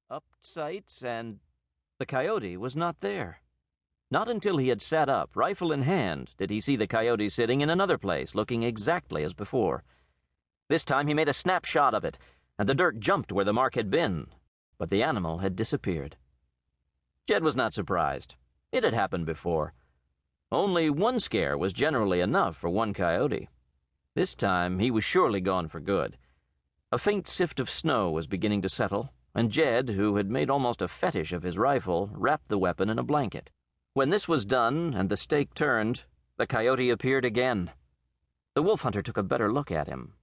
up sights, and the coyote was not there. Not until he had sat up, rifle in hand, did he see the coyote sitting in another place, looking exactly as before. This time he made a snapshot of it, and the dirt jumped where the mark had been, but the animal had disappeared. Jed was not surprised. It had happened before. Only one scare was generally enough for one coyote. This time he was surely gone for good. A faint sift of snow was beginning to settle, and Jed, who had made almost a fetish of his rifle, wrapped the weapon in a blanket. When this was done and the stake turned, the coyote appeared again. The wolf hunter took a better look at him.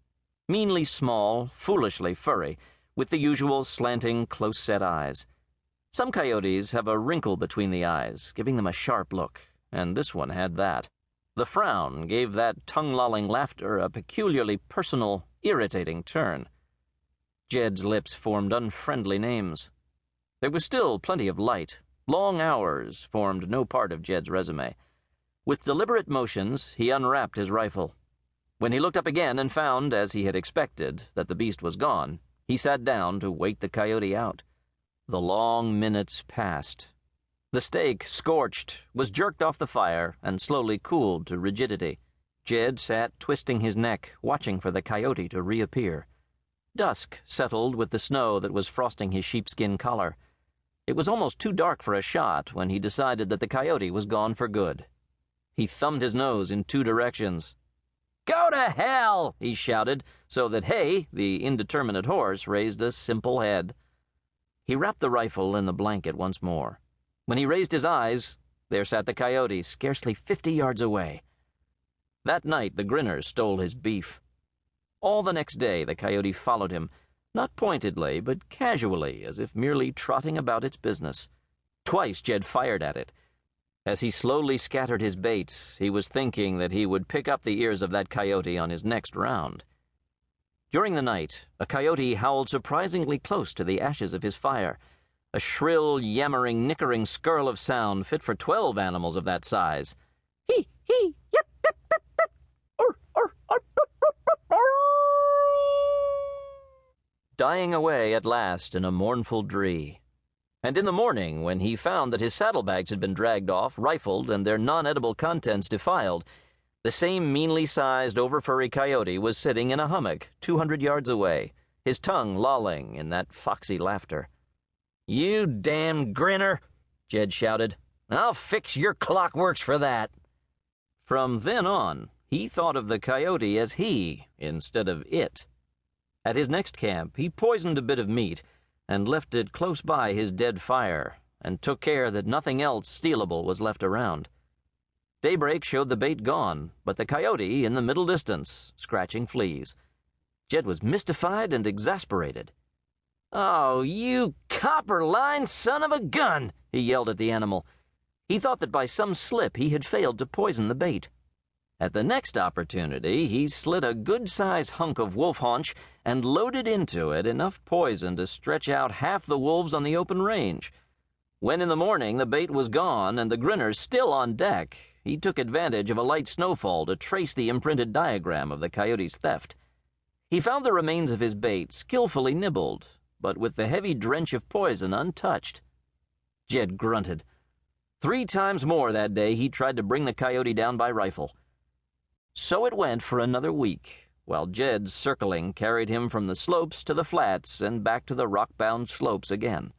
Meanly small, foolishly furry, with the usual slanting, close-set eyes. Some coyotes have a wrinkle between the eyes, giving them a sharp look, and this one had that. The frown gave that tongue-lolling laughter a peculiarly personal, irritating turn. Jed's lips formed unfriendly names. There was still plenty of light. Long hours formed no part of Jed's resume. With deliberate motions, he unwrapped his rifle. When he looked up again and found, as he had expected, that the beast was gone, he sat down to wait the coyote out. The long minutes passed. The steak, scorched, was jerked off the fire and slowly cooled to rigidity. Jed sat twisting his neck, watching for the coyote to reappear. Dusk settled with the snow that was frosting his sheepskin collar. It was almost too dark for a shot when he decided that the coyote was gone for good. He thumbed his nose in two directions. "Go to hell!" he shouted, so that Hay, the indeterminate horse, raised a simple head. He wrapped the rifle in the blanket once more. When he raised his eyes, there sat the coyote, scarcely 50 yards away. That night the grinners stole his beef. All the next day the coyote followed him, not pointedly, but casually, as if merely trotting about its business. Twice Jed fired at it. As he slowly scattered his baits, he was thinking that he would pick up the ears of that coyote on his next round. During the night, a coyote howled surprisingly close to the ashes of his fire, a shrill, yammering, nickering skirl of sound fit for 12 animals of that size. Yep, yep, yep, yep, dying away at last in a mournful dree. And in the morning, when he found that his saddlebags had been dragged off, rifled, and their non-edible contents defiled, the same meanly sized, over-furry coyote was sitting in a hummock 200 yards away, his tongue lolling in that foxy laughter. "You damn grinner," Jed shouted. "I'll fix your clockworks for that." From then on, he thought of the coyote as he instead of it. At his next camp, he poisoned a bit of meat and left it close by his dead fire, and took care that nothing else stealable was left around. Daybreak showed the bait gone, but the coyote in the middle distance, scratching fleas. Jed was mystified and exasperated. "Oh, you copper-lined son of a gun!" he yelled at the animal. He thought that by some slip he had failed to poison the bait. At the next opportunity, he slit a good-sized hunk of wolf haunch and loaded into it enough poison to stretch out half the wolves on the open range. When in the morning the bait was gone and the grinners still on deck, he took advantage of a light snowfall to trace the imprinted diagram of the coyote's theft. He found the remains of his bait skillfully nibbled, but with the heavy drench of poison untouched. Jed grunted. 3 times more that day he tried to bring the coyote down by rifle. So it went for another week, while Jed's circling carried him from the slopes to the flats and back to the rock-bound slopes again.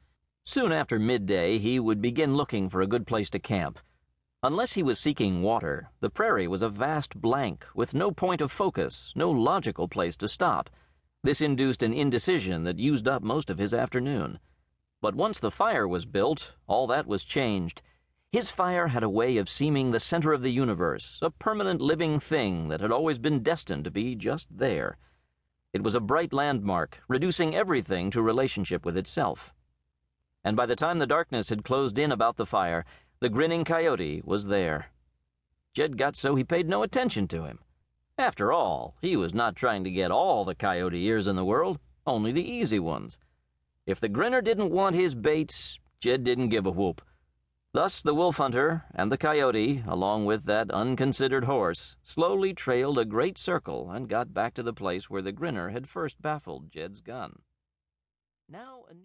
Soon after midday, he would begin looking for a good place to camp. Unless he was seeking water, the prairie was a vast blank, with no point of focus, no logical place to stop. This induced an indecision that used up most of his afternoon. But once the fire was built, all that was changed. His fire had a way of seeming the center of the universe, a permanent living thing that had always been destined to be just there. It was a bright landmark, reducing everything to relationship with itself. And by the time the darkness had closed in about the fire, the grinning coyote was there. Jed got so he paid no attention to him. After all, he was not trying to get all the coyote ears in the world, only the easy ones. If the grinner didn't want his baits, Jed didn't give a whoop. Thus the wolf hunter and the coyote, along with that unconsidered horse, slowly trailed a great circle and got back to the place where the grinner had first baffled Jed's gun. Now a new